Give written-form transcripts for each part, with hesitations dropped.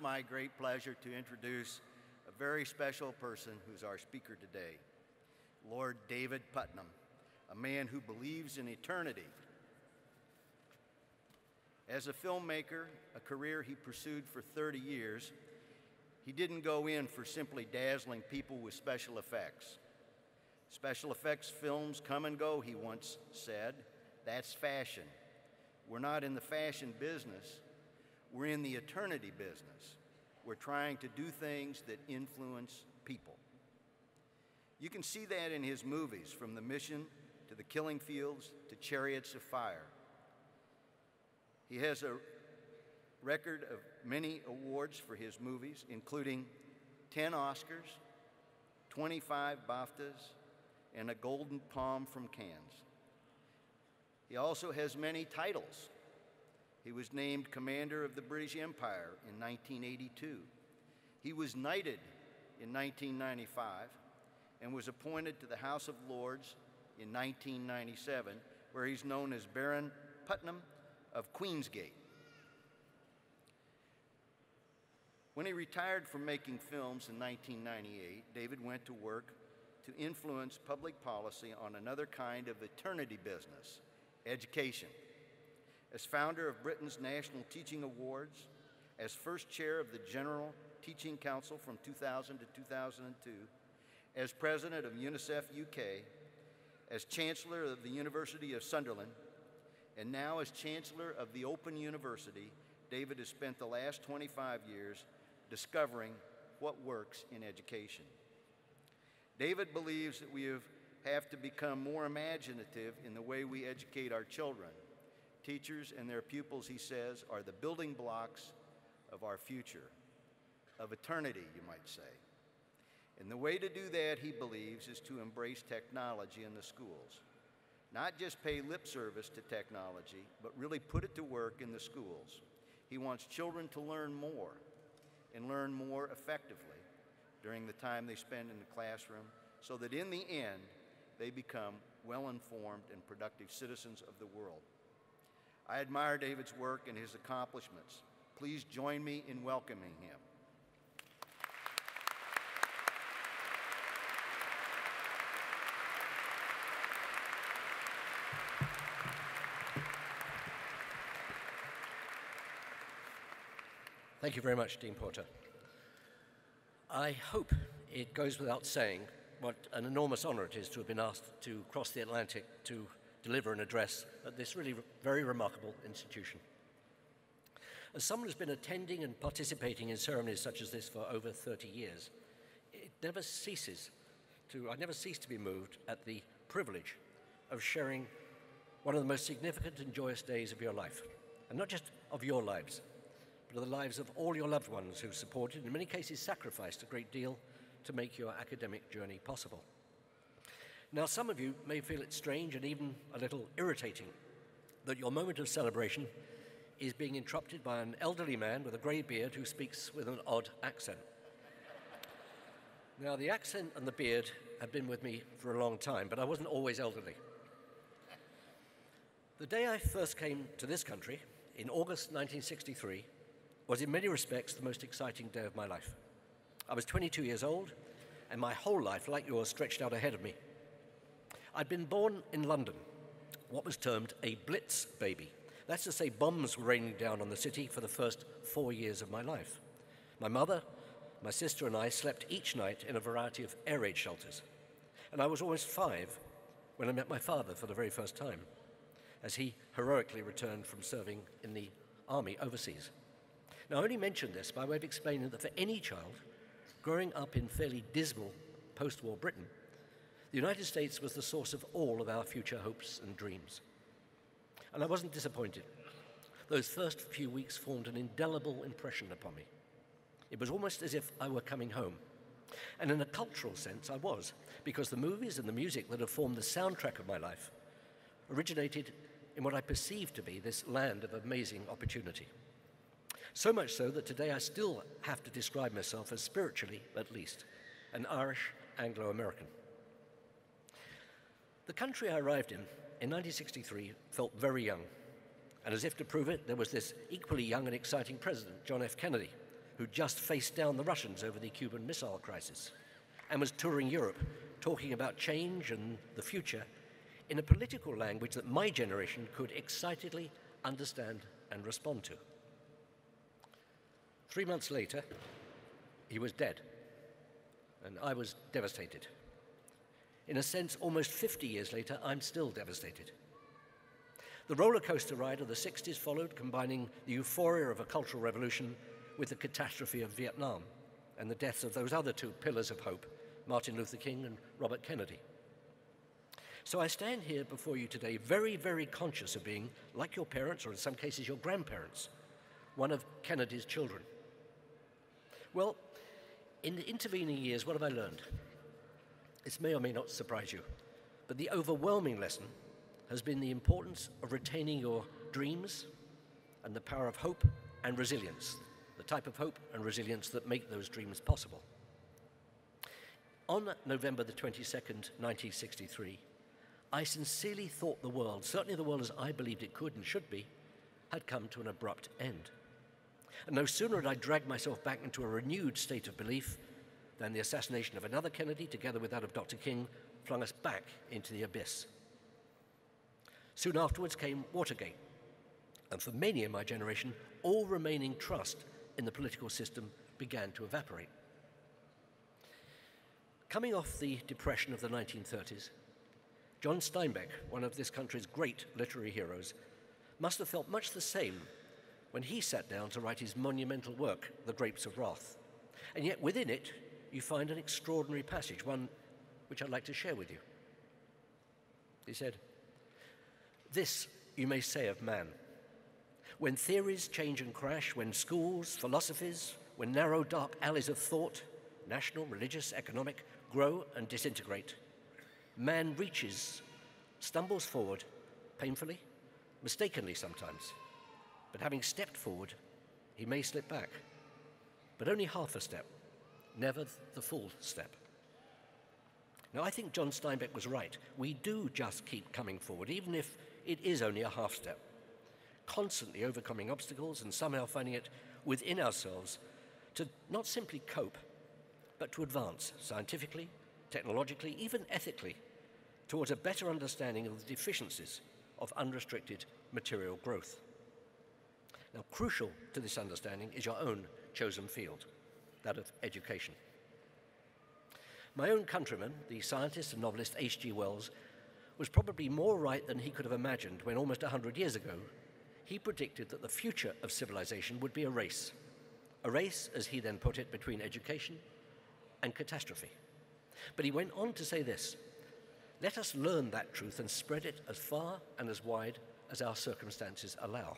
my great pleasure to introduce a very special person who's our speaker today, Lord David Puttnam, a man who believes in eternity. As a filmmaker, a career he pursued for 30 years, he didn't go in for simply dazzling people with special effects. Special effects films come and go, he once said. That's fashion. We're not in the fashion business. We're in the eternity business. We're trying to do things that influence people. You can see that in his movies, from The Mission to The Killing Fields to Chariots of Fire. He has a record of many awards for his movies, including 10 Oscars, 25 BAFTAs, and a Golden Palm from Cannes. He also has many titles. He was named Commander of the British Empire in 1982. He was knighted in 1995 and was appointed to the House of Lords in 1997, where he's known as Baron Puttnam of Queensgate. When he retired from making films in 1998, David went to work to influence public policy on another kind of eternity business, education. As founder of Britain's National Teaching Awards, as first chair of the General Teaching Council from 2000 to 2002, as president of UNICEF UK, as Chancellor of the University of Sunderland, and now as Chancellor of the Open University, David has spent the last 25 years discovering what works in education. David believes that we have to become more imaginative in the way we educate our children. Teachers and their pupils, he says, are the building blocks of our future, of eternity, you might say. And the way to do that, he believes, is to embrace technology in the schools. Not just pay lip service to technology, but really put it to work in the schools. He wants children to learn more and learn more effectively during the time they spend in the classroom, so that in the end, they become well-informed and productive citizens of the world. I admire David's work and his accomplishments. Please join me in welcoming him. Thank you very much, Dean Porter. I hope it goes without saying what an enormous honor it is to have been asked to cross the Atlantic to deliver an address at this really very remarkable institution. As someone who's been attending and participating in ceremonies such as this for over 30 years, I never cease to be moved at the privilege of sharing one of the most significant and joyous days of your life, and not just of your lives, but of the lives of all your loved ones who supported, and in many cases sacrificed a great deal to make your academic journey possible. Now, some of you may feel it strange and even a little irritating that your moment of celebration is being interrupted by an elderly man with a grey beard who speaks with an odd accent. Now, the accent and the beard have been with me for a long time, but I wasn't always elderly. The day I first came to this country, in August 1963, was in many respects the most exciting day of my life. I was 22 years old, and my whole life, like yours, stretched out ahead of me. I'd been born in London, what was termed a Blitz baby. That's to say, bombs were raining down on the city for the first 4 years of my life. My mother, my sister, and I slept each night in a variety of air raid shelters. And I was almost 5 when I met my father for the very first time, as he heroically returned from serving in the army overseas. Now, I only mention this by way of explaining that for any child growing up in fairly dismal post-war Britain, the United States was the source of all of our future hopes and dreams. And I wasn't disappointed. Those first few weeks formed an indelible impression upon me. It was almost as if I were coming home. And in a cultural sense, I was, because the movies and the music that have formed the soundtrack of my life originated in what I perceived to be this land of amazing opportunity. So much so that today I still have to describe myself as spiritually, at least, an Irish Anglo-American. The country I arrived in 1963, felt very young. And as if to prove it, there was this equally young and exciting president, John F. Kennedy, who just faced down the Russians over the Cuban Missile Crisis and was touring Europe talking about change and the future in a political language that my generation could excitedly understand and respond to. 3 months later, he was dead, and I was devastated. In a sense, almost 50 years later, I'm still devastated. The roller coaster ride of the 60s followed, combining the euphoria of a cultural revolution with the catastrophe of Vietnam and the deaths of those other two pillars of hope, Martin Luther King and Robert Kennedy. So I stand here before you today very, very conscious of being, like your parents, or in some cases your grandparents, one of Kennedy's children. Well, in the intervening years, what have I learned? This may or may not surprise you, but the overwhelming lesson has been the importance of retaining your dreams and the power of hope and resilience, the type of hope and resilience that make those dreams possible. On November the 22nd, 1963, I sincerely thought the world, certainly the world as I believed it could and should be, had come to an abrupt end. And no sooner had I dragged myself back into a renewed state of belief than the assassination of another Kennedy, together with that of Dr. King, flung us back into the abyss. Soon afterwards came Watergate, and for many in my generation, all remaining trust in the political system began to evaporate. Coming off the depression of the 1930s, John Steinbeck, one of this country's great literary heroes, must have felt much the same when he sat down to write his monumental work, The Grapes of Wrath. And yet within it, you find an extraordinary passage, one which I'd like to share with you. He said, "This you may say of man. When theories change and crash, when schools, philosophies, when narrow, dark alleys of thought, national, religious, economic, grow and disintegrate, man reaches, stumbles forward, painfully, mistakenly sometimes, but having stepped forward, he may slip back, but only half a step, never the full step." Now, I think John Steinbeck was right. We do just keep coming forward, even if it is only a half step, constantly overcoming obstacles and somehow finding it within ourselves to not simply cope, but to advance scientifically, technologically, even ethically, towards a better understanding of the deficiencies of unrestricted material growth. Now, crucial to this understanding is your own chosen field, that of education. My own countryman, the scientist and novelist H.G. Wells, was probably more right than he could have imagined when almost 100 years ago he predicted that the future of civilization would be a race, as he then put it, between education and catastrophe. But he went on to say this: "Let us learn that truth and spread it as far and as wide as our circumstances allow."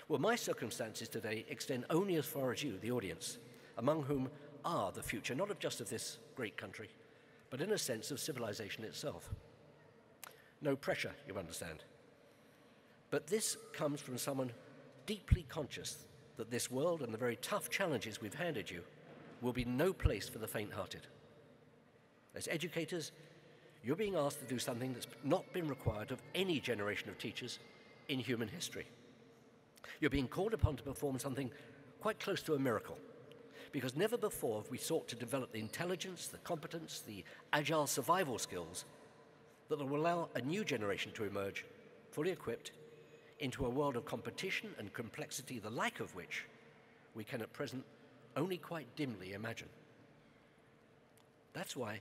Well, my circumstances today extend only as far as you, the audience, among whom are the future, not of just of this great country, but in a sense of civilization itself. No pressure, you understand. But this comes from someone deeply conscious that this world and the very tough challenges we've handed you will be no place for the faint-hearted. As educators, you're being asked to do something that's not been required of any generation of teachers in human history. You're being called upon to perform something quite close to a miracle, because never before have we sought to develop the intelligence, the competence, the agile survival skills that will allow a new generation to emerge, fully equipped, into a world of competition and complexity, the like of which we can at present only quite dimly imagine. That's why,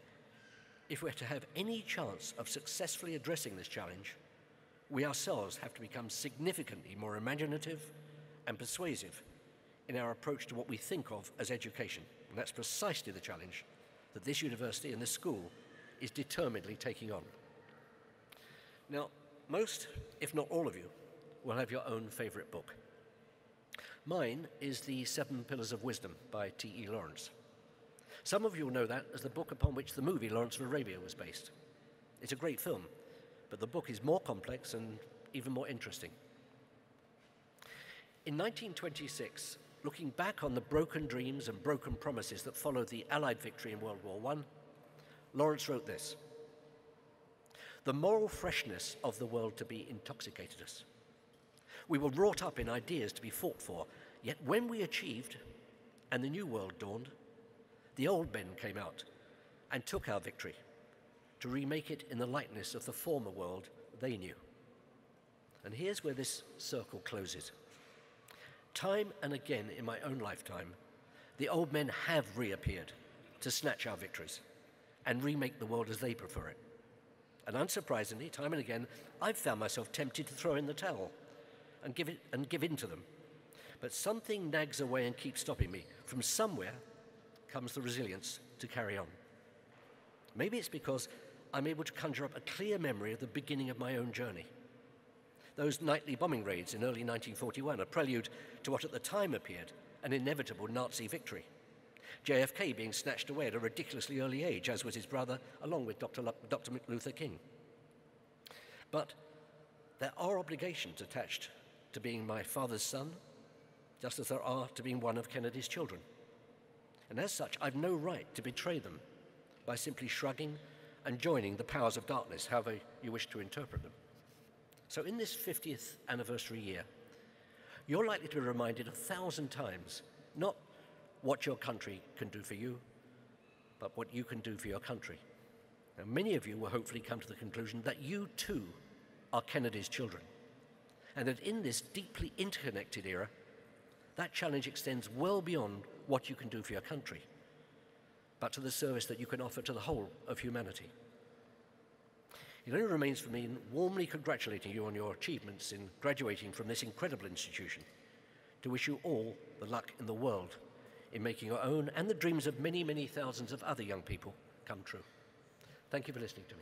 if we're to have any chance of successfully addressing this challenge, we ourselves have to become significantly more imaginative and persuasive in our approach to what we think of as education. And that's precisely the challenge that this university and this school is determinedly taking on. Now, most, if not all of you, will have your own favorite book. Mine is The 7 Pillars of Wisdom by T.E. Lawrence. Some of you will know that as the book upon which the movie Lawrence of Arabia was based. It's a great film, but the book is more complex and even more interesting. In 1926, looking back on the broken dreams and broken promises that followed the Allied victory in World War I, Lawrence wrote this: "The moral freshness of the world to be intoxicated us. We were wrought up in ideas to be fought for, yet when we achieved, and the new world dawned, the old men came out and took our victory to remake it in the likeness of the former world they knew. And here's where this circle closes. Time and again in my own lifetime, the old men have reappeared to snatch our victories and remake the world as they prefer it. And unsurprisingly, time and again, I've found myself tempted to throw in the towel and give in to them. But something nags away and keeps stopping me. From somewhere comes the resilience to carry on. Maybe it's because I'm able to conjure up a clear memory of the beginning of my own journey. Those nightly bombing raids in early 1941, a prelude to what at the time appeared an inevitable Nazi victory. JFK being snatched away at a ridiculously early age, as was his brother, along with Dr. Luther King. But there are obligations attached to being my father's son, just as there are to being one of Kennedy's children. And as such, I've no right to betray them by simply shrugging and joining the powers of darkness, however you wish to interpret them. So in this 50th anniversary year, you're likely to be reminded 1,000 times, not what your country can do for you, but what you can do for your country. Now, many of you will hopefully come to the conclusion that you too are Kennedy's children, and that in this deeply interconnected era, that challenge extends well beyond what you can do for your country, but to the service that you can offer to the whole of humanity. It only remains for me in warmly congratulating you on your achievements in graduating from this incredible institution to wish you all the luck in the world in making your own and the dreams of many, many thousands of other young people come true. Thank you for listening to me.